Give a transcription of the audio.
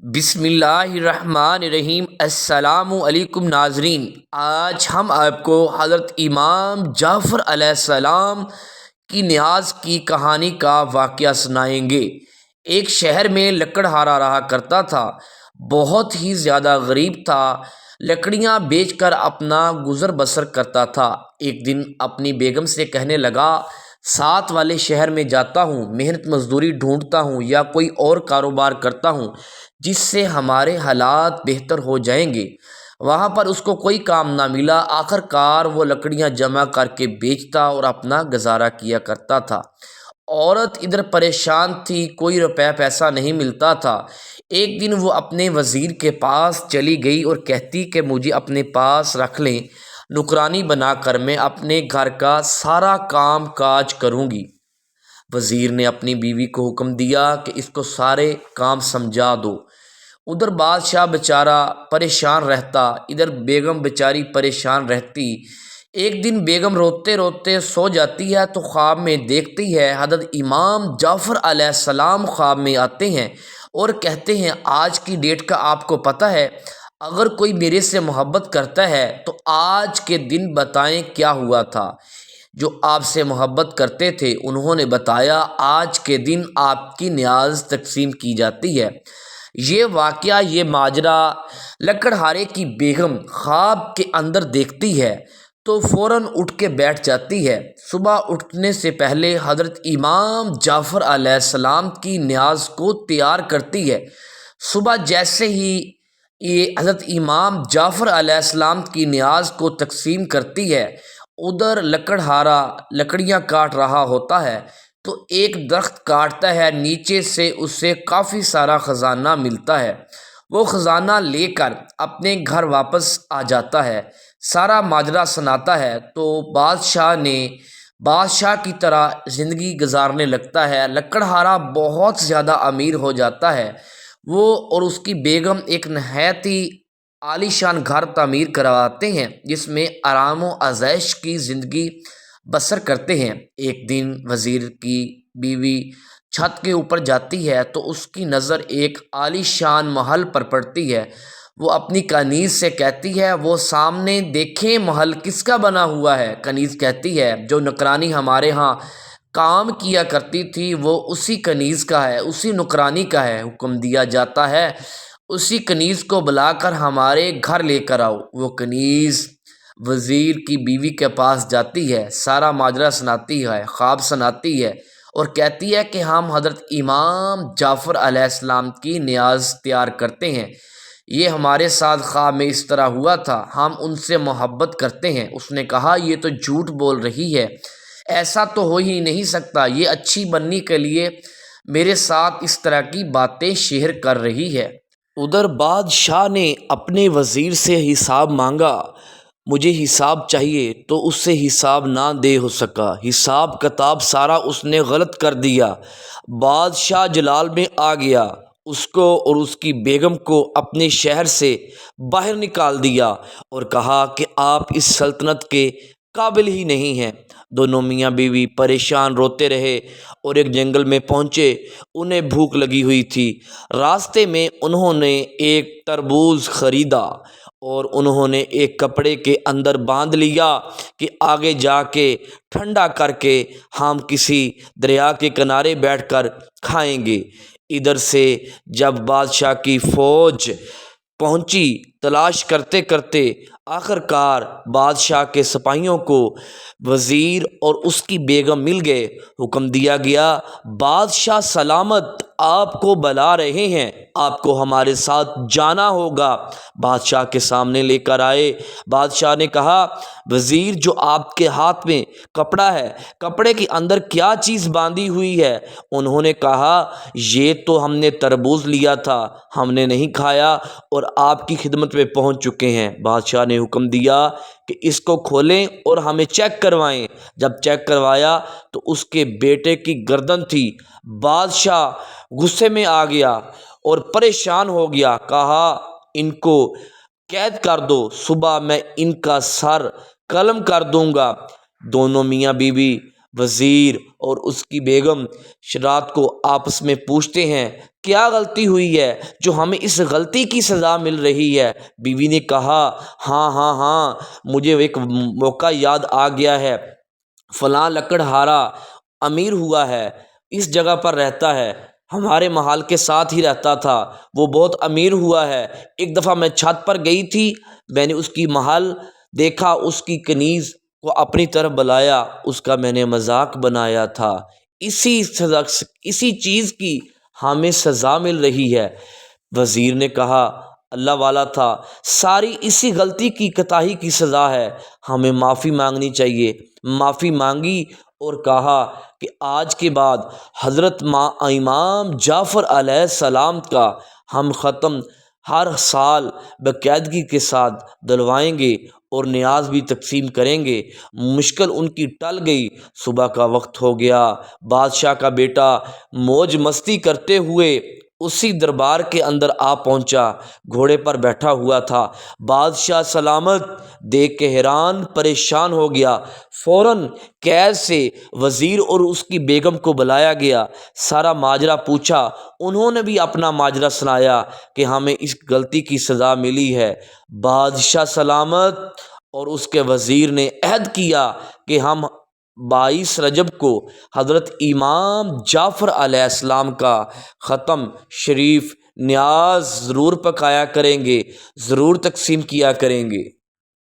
بسم اللہ الرحمن الرحیم۔ السلام علیکم ناظرین، آج ہم آپ کو حضرت امام جعفر علیہ السلام کی نیاز کی کہانی کا واقعہ سنائیں گے۔ ایک شہر میں لکڑہارا رہا کرتا تھا، بہت ہی زیادہ غریب تھا، لکڑیاں بیچ کر اپنا گزر بسر کرتا تھا۔ ایک دن اپنی بیگم سے کہنے لگا، ساتھ والے شہر میں جاتا ہوں، محنت مزدوری ڈھونڈتا ہوں یا کوئی اور کاروبار کرتا ہوں جس سے ہمارے حالات بہتر ہو جائیں گے۔ وہاں پر اس کو کوئی کام نہ ملا، آخر کار وہ لکڑیاں جمع کر کے بیچتا اور اپنا گزارا کیا کرتا تھا۔ عورت ادھر پریشان تھی، کوئی روپے پیسہ نہیں ملتا تھا۔ ایک دن وہ اپنے وزیر کے پاس چلی گئی اور کہتی کہ مجھے اپنے پاس رکھ لیں، نوکرانی بنا کر میں اپنے گھر کا سارا کام کاج کروں گی۔ وزیر نے اپنی بیوی کو حکم دیا کہ اس کو سارے کام سمجھا دو۔ ادھر بادشاہ بیچارہ پریشان رہتا، ادھر بیگم بیچاری پریشان رہتی۔ ایک دن بیگم روتے روتے سو جاتی ہے تو خواب میں دیکھتی ہے حضرت امام جعفر علیہ السلام خواب میں آتے ہیں اور کہتے ہیں، آج کی ڈیٹ کا آپ کو پتہ ہے، اگر کوئی میرے سے محبت کرتا ہے تو آج کے دن بتائیں کیا ہوا تھا۔ جو آپ سے محبت کرتے تھے انہوں نے بتایا، آج کے دن آپ کی نیاز تقسیم کی جاتی ہے۔ یہ واقعہ، یہ ماجرا لکڑہارے کی بیگم خواب کے اندر دیکھتی ہے تو فوراً اٹھ کے بیٹھ جاتی ہے۔ صبح اٹھنے سے پہلے حضرت امام جعفر علیہ السلام کی نیاز کو تیار کرتی ہے۔ صبح جیسے ہی یہ حضرت امام جعفر علیہ السلام کی نیاز کو تقسیم کرتی ہے، ادھر لکڑہارا لکڑیاں کاٹ رہا ہوتا ہے تو ایک درخت کاٹتا ہے، نیچے سے اسے کافی سارا خزانہ ملتا ہے۔ وہ خزانہ لے کر اپنے گھر واپس آ جاتا ہے، سارا ماجرا سناتا ہے تو بادشاہ کی طرح زندگی گزارنے لگتا ہے۔ لکڑہارا بہت زیادہ امیر ہو جاتا ہے۔ وہ اور اس کی بیگم ایک نہایت ہی عالیشان گھر تعمیر کرواتے ہیں جس میں آرام و عیش کی زندگی بسر کرتے ہیں۔ ایک دن وزیر کی بیوی چھت کے اوپر جاتی ہے تو اس کی نظر ایک عالیشان محل پر پڑتی ہے۔ وہ اپنی کنیز سے کہتی ہے، وہ سامنے دیکھیں محل کس کا بنا ہوا ہے۔ کنیز کہتی ہے، جو نوکرانی ہمارے ہاں کام کیا کرتی تھی وہ اسی کنیز کا ہے، اسی نوکرانی کا ہے۔ حکم دیا جاتا ہے، اسی کنیز کو بلا کر ہمارے گھر لے کر آؤ۔ وہ کنیز وزیر کی بیوی کے پاس جاتی ہے، سارا ماجرا سناتی ہے، خواب سناتی ہے اور کہتی ہے کہ ہم حضرت امام جعفر علیہ السلام کی نیاز تیار کرتے ہیں، یہ ہمارے ساتھ خواب میں اس طرح ہوا تھا، ہم ان سے محبت کرتے ہیں۔ اس نے کہا، یہ تو جھوٹ بول رہی ہے، ایسا تو ہو ہی نہیں سکتا، یہ اچھی بننے کے لیے میرے ساتھ اس طرح کی باتیں شیئر کر رہی ہے۔ ادھر بادشاہ نے اپنے وزیر سے حساب مانگا، مجھے حساب چاہیے، تو اس سے حساب نہ دے ہو سکا، حساب کتاب سارا اس نے غلط کر دیا۔ بادشاہ جلال میں آ گیا، اس کو اور اس کی بیگم کو اپنے شہر سے باہر نکال دیا اور کہا کہ آپ اس سلطنت کے قابل ہی نہیں ہیں۔ دونوں میاں بیوی پریشان روتے رہے اور ایک جنگل میں پہنچے۔ انہیں بھوک لگی ہوئی تھی۔ راستے میں انہوں نے ایک تربوز خریدا اور انہوں نے ایک کپڑے کے اندر باندھ لیا کہ آگے جا کے ٹھنڈا کر کے ہم کسی دریا کے کنارے بیٹھ کر کھائیں گے۔ ادھر سے جب بادشاہ کی فوج پہنچی، تلاش کرتے کرتے آخر کار بادشاہ کے سپاہیوں کو وزیر اور اس کی بیگم مل گئے۔ حکم دیا گیا، بادشاہ سلامت آپ کو بلا رہے ہیں، آپ کو ہمارے ساتھ جانا ہوگا۔ بادشاہ کے سامنے لے کر آئے۔ بادشاہ نے کہا، وزیر، جو آپ کے ہاتھ میں کپڑا ہے، کپڑے کے اندر کیا چیز باندھی ہوئی ہے؟ انہوں نے کہا، یہ تو ہم نے تربوز لیا تھا، ہم نے نہیں کھایا اور آپ کی خدمت میں پہنچ چکے ہیں۔ بادشاہ نے حکم دیا کہ اس کو کھولیں اور ہمیں چیک کروائیں۔ جب چیک کروایا تو اس کے بیٹے کی گردن تھی۔ بادشاہ غصے میں آ گیا اور پریشان ہو گیا، کہا، ان کو قید کر دو، صبح میں ان کا سر قلم کر دوں گا۔ دونوں میاں بیوی وزیر اور اس کی بیگم رات کو آپس میں پوچھتے ہیں کیا غلطی ہوئی ہے جو ہمیں اس غلطی کی سزا مل رہی ہے؟ بیوی نے کہا ہاں مجھے ایک موقع یاد آ گیا ہے، فلاں لکڑہارا امیر ہوا ہے، اس جگہ پر رہتا ہے، ہمارے محل کے ساتھ ہی رہتا تھا، وہ بہت امیر ہوا ہے۔ ایک دفعہ میں چھت پر گئی تھی، میں نے اس کی محل دیکھا، اس کی کنیز کو اپنی طرف بلایا، اس کا میں نے مذاق بنایا تھا، اسی چیز کی ہمیں سزا مل رہی ہے۔ وزیر نے کہا اللہ والا تھا، ساری اسی غلطی کی کوتاہی کی سزا ہے، ہمیں معافی مانگنی چاہیے۔ معافی مانگی اور کہا کہ آج کے بعد حضرت امام جعفر علیہ السلام کا ہم ختم ہر سال باقاعدگی کے ساتھ دلوائیں گے اور نیاز بھی تقسیم کریں گے۔ مشکل ان کی ٹل گئی۔ صبح کا وقت ہو گیا، بادشاہ کا بیٹا موج مستی کرتے ہوئے اسی دربار کے اندر آ پہنچا، گھوڑے پر بیٹھا ہوا تھا۔ بادشاہ سلامت دیکھ کے حیران پریشان ہو گیا۔ فوراً قید سے وزیر اور اس کی بیگم کو بلایا گیا، سارا ماجرا پوچھا، انہوں نے بھی اپنا ماجرا سنایا کہ ہمیں اس غلطی کی سزا ملی ہے۔ بادشاہ سلامت اور اس کے وزیر نے عہد کیا کہ ہم 22 رجب کو حضرت امام جعفر علیہ السلام کا ختم شریف نیاز ضرور پکایا کریں گے، ضرور تقسیم کیا کریں گے۔